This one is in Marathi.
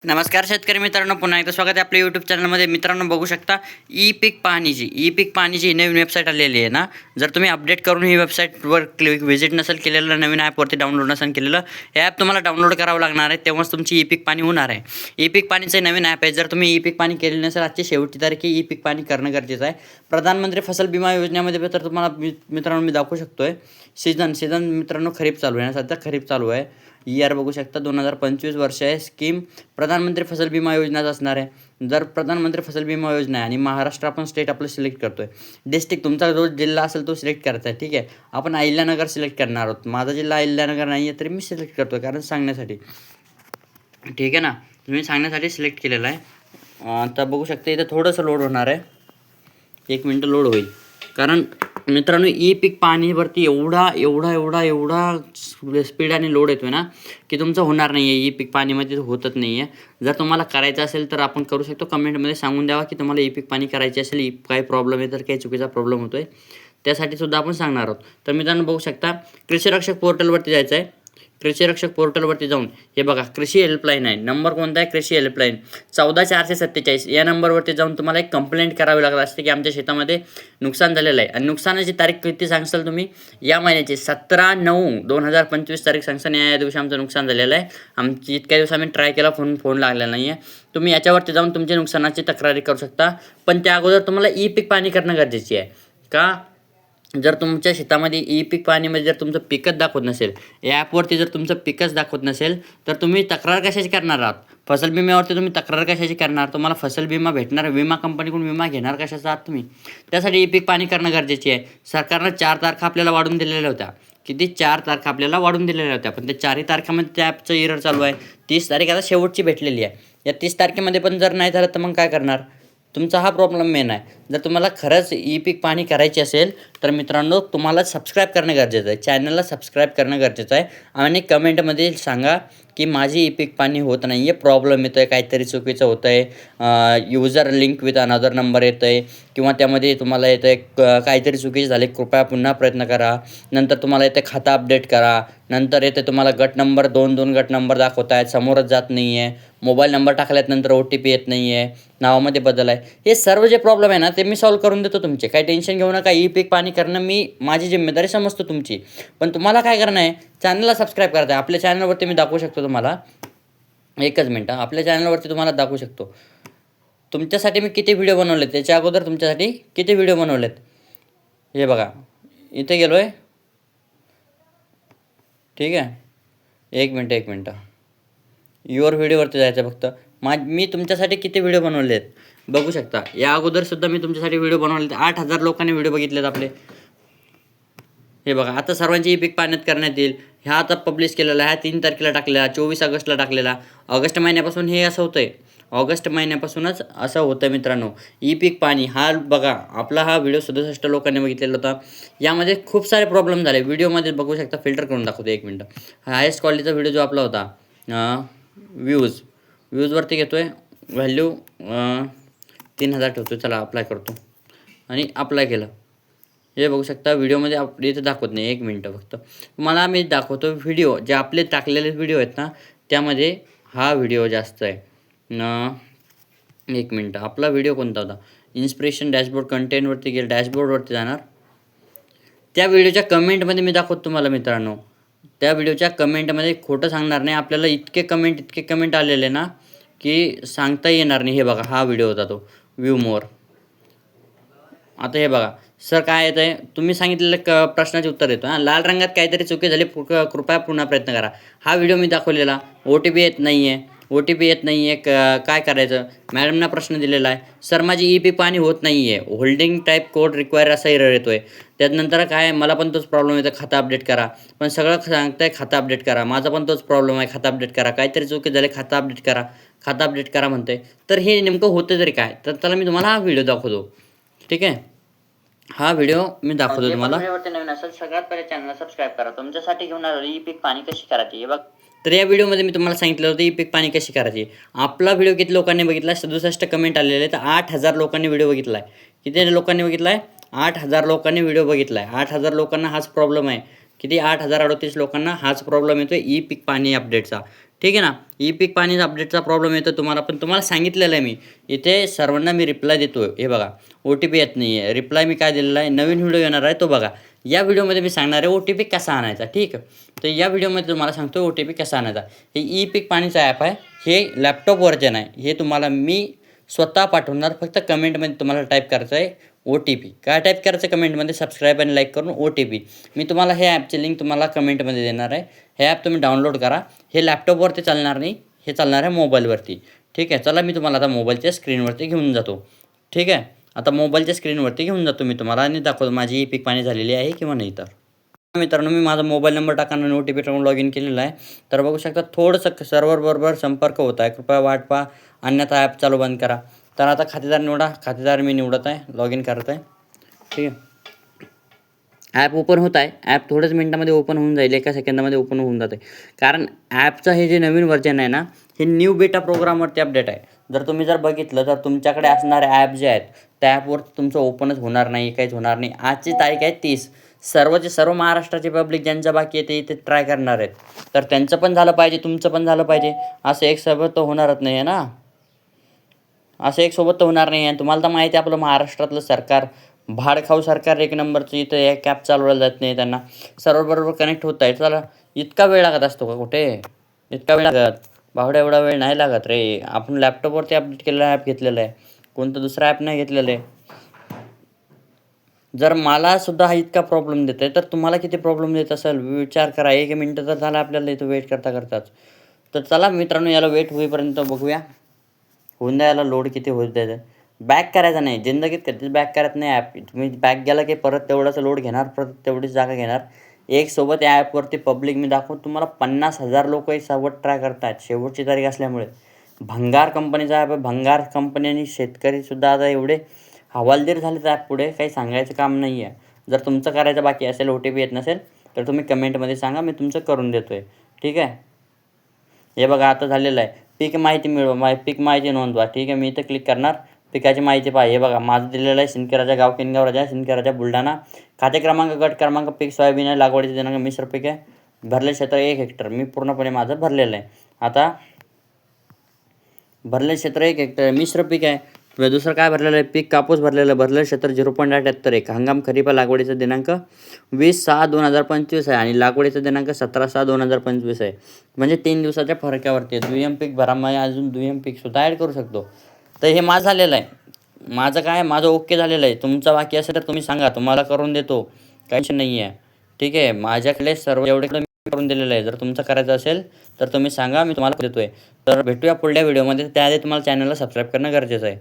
नमस्कार शेतकरी मित्रांनो, पुन्हा एकदा स्वागत आहे आपल्या यूट्यूब चॅनलमध्ये. मित्रांनो, बघू शकता ई पीक पाहणीची नवीन वेबसाईट आलेली आहे ना. जर तुम्ही अपडेट करून ही वेबसाईटवर व्हिजिट नसेल केलेलं, नवीन ॲपवरती डाउनलोड नसेल केलेलं, हे ॲप तुम्हाला डाउनलोड करावं लागणार आहे. तेव्हाच तुमची ई पीक पाणी होणार आहे. ई पीक पाणीचं नवीन ॲप आहे. जर तुम्ही ई पीक पाणी केलेलं नसेल, आजची शेवटची तारीख ई पीक पाणी करणं गरजेचं आहे. प्रधानमंत्री फसल विमा योजनेमध्ये तर तुम्हाला मित्रांनो मी दाखवू शकतो आहे. सीझन मित्रांनो खरीप चालू आहे ना, सध्या खरीप चालू आहे. इयर बघू शकता 2025 वर्ष आहे. स्कीम प्रधानमंत्री फसल विमा योजनाच असणार आहे. जर प्रधानमंत्री फसल विमा योजना आहे आणि महाराष्ट्र आपण स्टेट आपलं सिलेक्ट करतो आहे. डिस्ट्रिक्ट तुमचा जो जिल्हा असेल तो सिलेक्ट करायचा आहे. ठीक आहे, आपण अहिल्यानगर सिलेक्ट करणार आहोत. माझा जिल्हा अहिल्यानगर नाही आहे तरी मी सिलेक्ट करतो आहे कारण सांगण्यासाठी. ठीक आहे ना, तुम्ही सांगण्यासाठी सिलेक्ट केलेलं आहे. आता बघू शकता इथं थोडंसं लोड होणार आहे. 1 मिनटं लोड होईल कारण मित्रांनो ई पीक पाणीवरती एवढा स्पीडाने लोड येतो ना की तुमचं होणार नाही आहे. ई पीक पाणीमध्ये होतच नाही आहे. जर तुम्हाला करायचं असेल तर आपण करू शकतो. कमेंटमध्ये सांगून द्यावा की तुम्हाला ई पीक पाणी करायचे असेल, काही प्रॉब्लेम आहे तर काही चुकीचा प्रॉब्लेम होतो आहे त्यासाठी सुद्धा आपण सांगणार आहोत. तर मित्रांनो बघू शकता कृषीरक्षक पोर्टलवरती जायचं आहे. कृषीरक्षक पोर्टलवरती जाऊन हे बघा कृषी हेल्पलाईन आहे. नंबर कोणता आहे? कृषी हेल्पलाईन 14447. या नंबरवरती जाऊन तुम्हाला एक कंप्लेंट करावी लागत असते की आमच्या शेतामध्ये नुकसान झालेलं आहे. आणि नुकसानाची तारीख किती सांगसाल तुम्ही? या महिन्याची 17/9/2025 तारीख सांगसाल. या दिवशी आमचं नुकसान झालेलं आहे. आमची इतक्या दिवस आम्ही ट्राय केला, फोन लागलेला नाही आहे. तुम्ही याच्यावरती जाऊन तुमच्या नुकसानाची तक्रारी करू शकता. पण त्या अगोदर तुम्हाला ई पीक पाणी करणं गरजेची आहे. का? जर तुमच्या शेतामध्ये ई पीक पाणीमध्ये जर तुमचं पिकच दाखवत नसेल, या ॲपवरती जर तुमचं पिकच दाखवत नसेल तर तुम्ही तक्रार कशाची करणार आहात? फसल विम्यावरती तुम्ही तक्रार कशाची करणार? तुम्हाला फसल विमा भेटणार, विमा कंपनीकडून विमा घेणार कशाचा आहात तुम्ही? त्यासाठी ई पीक पाणी करणं गरजेचे आहे. सरकारनं 4 तारखा आपल्याला वाढून दिलेल्या होत्या. किती? 4 तारखा आपल्याला वाढून दिलेल्या होत्या. पण त्या 4ही तारखामध्ये त्या ॲपचं एरर चालू आहे. 30 तारीख आता शेवटची भेटलेली आहे. या 30 तारखेमध्ये पण जर नाही झालं तर मग काय करणार? तुमचा हा प्रॉब्लेम मेन आहे. जर तुम्हाला खरंच ई पीक पाणी करायची असेल तर मित्रांनो तुम्हाला सबस्क्राईब करणं गरजेचं आहे. चॅनलला सबस्क्राईब करणं गरजेचं आहे. आणि कमेंटमध्ये सांगा की माझी ई पीक पाणी होत नाही आहे, प्रॉब्लेम येतो आहे, काहीतरी चुकीचं होतं आहे, user link with another number येतं आहे किंवा त्यामध्ये तुम्हाला येतं आहे काहीतरी चुकीचे झाले, कृपया पुन्हा प्रयत्न करा. नंतर तुम्हाला येते खाता अपडेट करा. नंतर येते तुम्हाला गट नंबर 2 गट नंबर दाखवत आहेत, समोरच जात नाही आहे. मोबाईल नंबर टाकल्यात नंतर OTP येत नाही आहे, नावामध्ये बदल आहे. हे सर्व जे प्रॉब्लेम आहे ना ते मी सॉल्व्ह करून देतो तुमचे. काही टेन्शन घेऊ नका. ई पीक पाणी करणं माझी जिम्मेदारी समजतो तुमची. पण तुम्हाला काय करणं आहे? चॅनलला सबस्क्राईब करायचं आहे. आपल्या चॅनलवरती मी दाखवू शकतो तुम्हाला. एकच मिनटं. आपल्या चॅनलवरती तुम्हाला दाखवू शकतो तुमच्यासाठी मी किती व्हिडिओ बनवलेत. त्याच्या अगोदर तुमच्यासाठी किती व्हिडिओ बनवलेत हे बघा. इथे गेलो आहे. ठीक आहे, एक मिनटं. युअर व्हिडिओवरती जायचं फक्त. मी तुमच्यासाठी किती व्हिडिओ बनवले आहेत बघू शकता. या अगोदरसुद्धा मी तुमच्यासाठी व्हिडिओ बनवले. 8,000 लोकांनी व्हिडिओ बघितलेत आपले. हे बघा आता सर्वांची ई पीक पाण्यात करण्यात येईल. ह्या आता पब्लिश केलेला, ह्या 3 तारखेला टाकलेला, 24 ऑगस्टला टाकलेला. ऑगस्ट महिन्यापासून हे असं होतं आहे. ऑगस्ट महिन्यापासूनच असं होतं मित्रांनो. ई पीक पाणी हा बघा आपला हा व्हिडिओ 67 लोकांनी बघितलेला होता. यामध्ये खूप सारे प्रॉब्लेम झाले. व्हिडिओमध्ये बघू शकता. फिल्टर करून दाखवतो 1 मिनटं. हायेस्ट क्वालिटीचा व्हिडिओ जो आपला होता व्ह्यूजवरती घेतो आहे. व्हॅल्यू 3000 ठेवतो. चला अप्लाय करतो आणि अप्लाय केलं. हे बघू शकता व्हिडिओमध्ये इथं दाखवत नाही. 1 मिनटं फक्त तुम्हाला मी दाखवतो. व्हिडिओ जे आपले टाकलेले व्हिडिओ आहेत ना त्यामध्ये हा व्हिडिओ जास्त आहे. 1 मिनटं. आपला व्हिडिओ कोणता होता? इन्स्पिरेशन डॅशबोर्ड कंटेंटवरती गेलं, डॅशबोर्डवरती जाणार. त्या व्हिडिओच्या कमेंटमध्ये मी दाखवतो तुम्हाला मित्रांनो. त्या व्हिडिओच्या कमेंटमध्ये खोटं सांगणार नाही. आपल्याला इतके कमेंट आलेले ना की सांगता येणार नाही. हे बघा हा व्हिडिओ होता तो. व्ह्यू मोर. आता हे बघा सर काय येतं आहे, तुम्ही सांगितलेलं प्रश्नाचे उत्तर देतो. लाल रंगात काहीतरी चुकी झाली, कृपया पुन्हा प्रयत्न करा. हा व्हिडिओ मी दाखवलेला. OTP येत नाही आहे. काय करायचं? मॅडमना प्रश्न दिलेला आहे. सर माझी ई पीक पाणी होत नाही आहे, होल्डिंग टाईप कोड रिक्वायर असा एरर येतो आहे. त्यानंतर काय मला पण तोच प्रॉब्लेम येतो, खाता अपडेट करा. पण सगळं सांगतं आहे खाता अपडेट करा. माझा पण तोच प्रॉब्लेम आहे, खाता अपडेट करा. काहीतरी चुकी झाले, खाता अपडेट करा म्हणते. तर हे नेमकं होतं तरी काय? तर त्याला मी तुम्हाला हा व्हिडिओ दाखवतो. ठीक आहे, हा व्हिडिओ मी दाखवतो तुम्हाला. नवीन असेल सगळ्यात पहिले चॅनलला सबस्क्राईब करा. तुमच्यासाठी घेऊन आलो ई पीक पाणी कशी करायची हे बघ. तर या व्हिडिओमध्ये मी तुम्हाला सांगितलं होतं ई पीक पाणी कशी करायची. आपला व्हिडिओ किती लोकांनी बघितला? 67 कमेंट आलेले आहेत. 8,000 लोकांनी व्हिडिओ बघितला आहे. किती लोकांनी बघितला आहे? 8,000 लोकांनी व्हिडिओ बघितला आहे. 8,000 लोकांना हाच प्रॉब्लेम आहे. किती? 8,038 लोकांना हाच प्रॉब्लेम येतो आहे ई पीक पाणी अपडेटचा. ठीक आहे ना. ई पीक पाणी अपडेटचा प्रॉब्लेम येतो तुम्हाला, पण तुम्हाला सांगितलेलं आहे मी. इथे सर्वांना मी रिप्लाय देतो आहे. हे बघा, ओ-टी-पी येत नाही आहे. रिप्लाय मी काय दिलेला आहे, नवीन व्हिडिओ येणार आहे तो बघा. या व्हिडिओमध्ये मी सांगणार आहे ओ-टी-पी कसा आणायचा, ठीक आहे. तर या व्हिडिओमध्ये तुम्हाला सांगतो ओ-टी-पी कसा आणायचा. हे ई पीक पाणीचं ॲप आहे. हे लॅपटॉप व्हर्जन आहे. हे तुम्हाला मी स्वतः पाठवणार. फक्त कमेंटमध्ये तुम्हाला टाईप करायचं आहे ओ-टी-पी. काय टाईप करायचं कमेंटमध्ये, सबस्क्राईब आणि लाईक करून ओ-टी-पी. मी तुम्हाला हे ॲपची लिंक तुम्हाला कमेंटमध्ये देणार आहे. हे ॲप तुम्ही डाउनलोड करा. हे लॅपटॉपवरती चालणार नाही, हे चालणार आहे मोबाईलवरती. ठीक आहे. चला मी तुम्हाला आता मोबाईलच्या स्क्रीनवरती घेऊन जातो. ठीक आहे. आता मोबाईलच्या स्क्रीनवरती घेऊन जातो मी तुम्हाला आणि दाखवतो माझी ई पीक पाणी झालेली आहे किंवा नाही. तर मित्रांनो, मी माझा मोबाईल नंबर टाकून आणि ओ-टी-पी टाकून लॉग इन केलेला आहे. तर बघू शकता थोडंसं सर्व्हरबरोबर संपर्क होत आहे. कृपया वाट पहा, अन्यथा ॲप चालू बंद करा. तर आता खातेदार निवडा. खातेदार मी निवडत आहे, लॉग इन करत आहे. ठीक आहे. ॲप ओपन होत आहे. ॲप थोड्याच मिनिटामध्ये ओपन होऊन जाईल, एका सेकंदामध्ये ओपन होऊन जाते. कारण ॲपचं हे जे नवीन व्हर्जन आहे ना, हे न्यू बेटा प्रोग्रामवरती अपडेट आहे. जर बघितलं तर तुमच्याकडे असणारे ॲप जे आहेत त्या ॲपवर तुमचं ओपनच होणार नाही, काहीच होणार नाही. आजची तारीख आहे 30. सर्वचे सर्व महाराष्ट्राचे पब्लिक ज्यांचं बाकी आहे ते इथे ट्राय करणार आहेत. तर त्यांचं पण झालं पाहिजे, तुमचं पण झालं पाहिजे. असं एक सोबत तर होणारच नाही आहे ना. असं एक सोबत तर होणार नाही आहे. तुम्हाला तर माहिती आहे आपलं महाराष्ट्रातलं सरकार भाडखाऊ सरकार एक नंबरचं. इथं एक ॲप चालवलं जात नाही त्यांना. सर्व्हरबरोबर कनेक्ट होत आहे. चला, इतका वेळ लागत असतो का कुठे? इतका वेळ लागत? बावड्या एवढा वेळ नाही लागत रे. आपण लॅपटॉपवरती अपडेट केलेलं ॲप घेतलेलं आहे, कोणतं दुसरं ॲप नाही घेतलेलं आहे. जर मला सुद्धा हा इतका प्रॉब्लेम देत आहे तर तुम्हाला किती प्रॉब्लेम देत असेल विचार करा. 1 मिनिटं तर झालं आपल्याला इथं वेट करताच. तर चला मित्रांनो, याला वेट होईपर्यंत बघूया. होऊन द्या, याला लोड किती होत द्यायचं. बॅक करायचा नाही, जिंदगीत कधीच बॅक करत नाही ॲप. तुम्ही बॅक गेला की परत तेवढाच लोड घेणार, परत तेवढीच जागा घेणार. एक सोबत या ॲपवरती पब्लिक मी दाखवतो तुम्हाला 50,000 लोक एक सोबत ट्राय करत आहेत. शेवटची तारीख असल्यामुळे. भंगार कंपनीचा ॲप आहे. भंगार कंपनी आणि शेतकरीसुद्धा आता एवढे हवालदिल झालेत ॲपपुढे, काही सांगायचं काम नाही आहे. जर तुमचं करायचं बाकी असेल, ओ-टी-पी येत नसेल तर तुम्ही कमेंटमध्ये सांगा, मी तुमचं करून देतो आहे. ठीक आहे. हे बघा आता झालेलं आहे. पीक माहिती मिळवा, पीक माहिती नोंदवा. ठीक आहे. मी इथं क्लिक करणार. पिकाची माहिती पहा. हे बघा माझं दिलेलं आहे सिंदखेडराजा, गाव किनगाव सिंदखेडराजा, बुलढाणा. खाते क्रमांक, गट क्रमांक, पीक सोयाबीन आहे, लागवडीचे दिनांक मिश्र पीक आहे, भरले क्षेत्र 1 हेक्टर. मी पूर्णपणे माझं भरलेलं आहे. आता भरले क्षेत्र 1 हेक्टर, मिश्र पीक आहे. दुसरं काय भरलेलं आहे, पीक कापूस भरलेलं आहे. भरलेलं क्षेत्र 0.871. हंगाम खरीप, लागवडीचा दिनांक 20/6/2025 आहे आणि लागवडीचा दिनांक 17/6/2025 आहे. म्हणजे 3 दिवसाच्या फरकावरती आहे. दुय्यम पीक भरामध्ये अजून दुय्यम पीकसुद्धा ॲड करू शकतो. तर हे माझं झालेलं आहे. माझं ओके झालेलं आहे. तुमचं बाकी असेल तर तुम्ही सांगा, तुम्हाला करून देतो, काही नाही आहे. ठीक आहे. माझ्याकडे सर्व एवढे मी करून दिलेलं आहे. जर तुमचं करायचं असेल तर तुम्ही सांगा, मी तुम्हाला देतो आहे. तर भेटूया पुढल्या व्हिडिओमध्ये. त्याआधी तुम्हाला चॅनलला सबस्क्राईब करणं गरजेचं आहे.